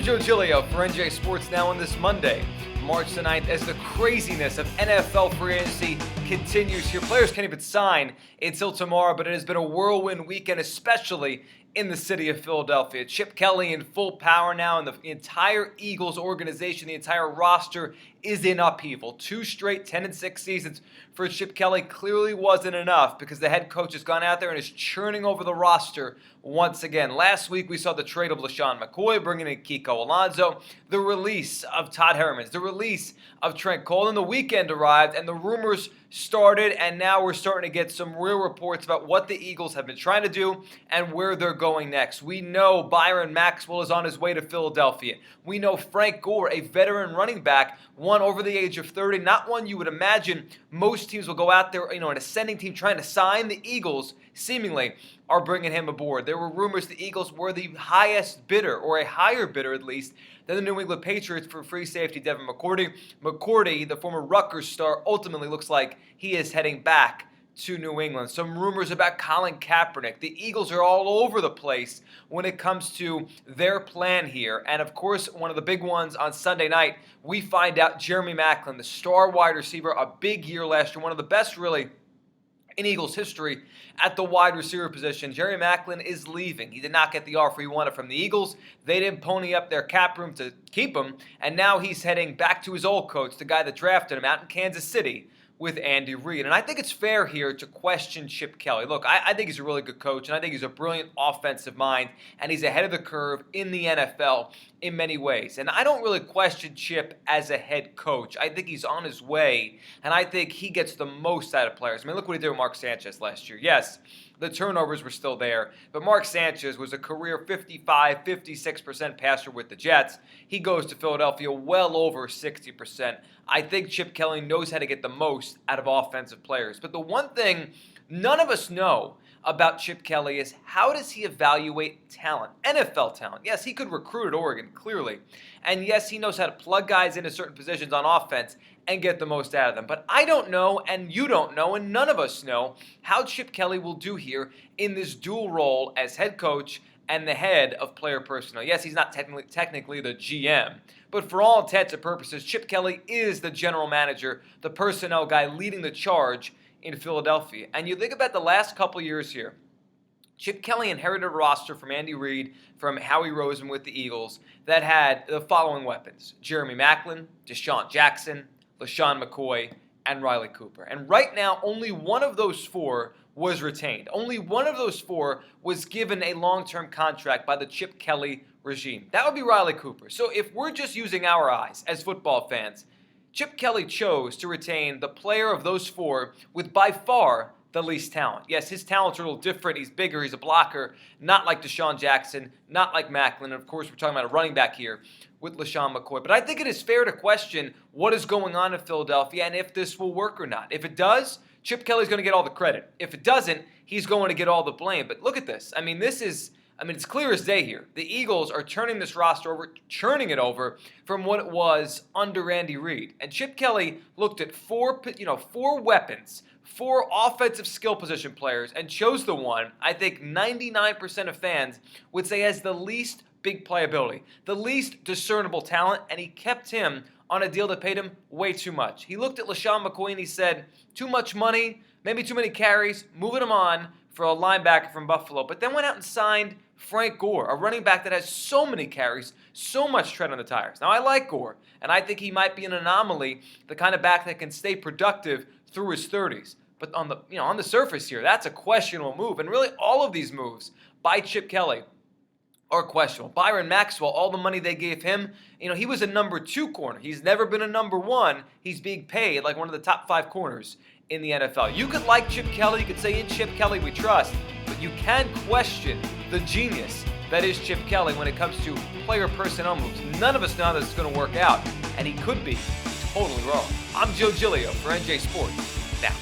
Joe Giglio for NJ Sports Now on this Monday, March the 9th, as the craziness of NFL free agency continues here. Players can't even sign until tomorrow, but it has been a whirlwind weekend, especially in the city of Philadelphia. Chip Kelly in full power now, and the entire Eagles organization, the entire roster is in upheaval. 2 straight 10-6 seasons for Chip Kelly clearly wasn't enough because the head coach has gone out there and is churning over the roster once again. Last week we saw the trade of LaShawn McCoy, bringing in Kiko Alonso, the release of Todd Hermans, the release of Trent Cole, and the weekend arrived and the rumors started, and now we're starting to get some real reports about what the Eagles have been trying to do and where they're going next. We know Byron Maxwell is on his way to Philadelphia. We know Frank Gore, a veteran running back, one over the age of 30, not one you would imagine most teams will go out there, an ascending team trying to sign. The Eagles seemingly are bringing him aboard. There were rumors the Eagles were the highest bidder, or a higher bidder at least, than the New England Patriots for free safety Devin McCourty. McCourty, the former Rutgers star, ultimately looks like he is heading back to New England. Some rumors about Colin Kaepernick. The Eagles are all over the place when it comes to their plan here. And of course, one of the big ones on Sunday night, we find out Jeremy Maclin, the star wide receiver, a big year last year, one of the best really in Eagles history at the wide receiver position. Jeremy Maclin is leaving. He did not get the offer he wanted from the Eagles. They didn't pony up their cap room to keep him, and now he's heading back to his old coach, the guy that drafted him out in Kansas City, with Andy Reid. And I think it's fair here to question Chip Kelly. Look, I think he's a really good coach, and I think he's a brilliant offensive mind, and he's ahead of the curve in the NFL in many ways. And I don't really question Chip as a head coach. I think he's on his way, and I think he gets the most out of players. I mean, look what he did with Mark Sanchez last year. Yes, the turnovers were still there, but Mark Sanchez was a career 55, 56% passer with the Jets. He goes to Philadelphia well over 60%. I think Chip Kelly knows how to get the most out of offensive players. But the one thing none of us know about Chip Kelly is, how does he evaluate talent, NFL talent? Yes, he could recruit at Oregon, clearly. And yes, he knows how to plug guys into certain positions on offense and get the most out of them. But I don't know, and you don't know, and none of us know how Chip Kelly will do here in this dual role as head coach and the head of player personnel. Yes, he's not technically the GM, but for all intents and purposes, Chip Kelly is the general manager, the personnel guy leading the charge in Philadelphia. And you think about the last couple years here, Chip Kelly inherited a roster from Andy Reid, from Howie Roseman with the Eagles, that had the following weapons: Jeremy Maclin, Deshaun Jackson, LaShawn McCoy, and Riley Cooper. And right now, only one of those 4 was retained. Only one of those 4 was given a long-term contract by the Chip Kelly regime. That would be Riley Cooper. So if we're just using our eyes as football fans, Chip Kelly chose to retain the player of those 4 with by far the least talent. Yes, his talent's a little different. He's bigger. He's a blocker. Not like Deshaun Jackson. Not like Maclin. And of course, we're talking about a running back here with LaShawn McCoy. But I think it is fair to question what is going on in Philadelphia and if this will work or not. If it does, Chip Kelly's going to get all the credit. If it doesn't, he's going to get all the blame. But look at this. I mean, it's clear as day here. The Eagles are turning this roster over, churning it over from what it was under Andy Reid. And Chip Kelly looked at 4 weapons, 4 offensive skill position players, and chose the one I think 99% of fans would say has the least big playability, the least discernible talent, and he kept him on a deal that paid him way too much. He looked at LaShawn McCoy and he said, too much money, maybe too many carries, moving him on for a linebacker from Buffalo, but then went out and signed Frank Gore, a running back that has so many carries, so much tread on the tires. Now, I like Gore, and I think he might be an anomaly, the kind of back that can stay productive through his 30s. But on the surface here, that's a questionable move. And really, all of these moves by Chip Kelly are questionable. Byron Maxwell, all the money they gave him, he was a number 2 corner. He's never been a number 1. He's being paid like one of the top 5 corners in the NFL. You could like Chip Kelly, you could say, in Chip Kelly we trust, but you can question the genius that is Chip Kelly when it comes to player personnel moves. None of us know how this is going to work out, and he could be totally wrong. I'm Joe Giglio for NJ Sports Now.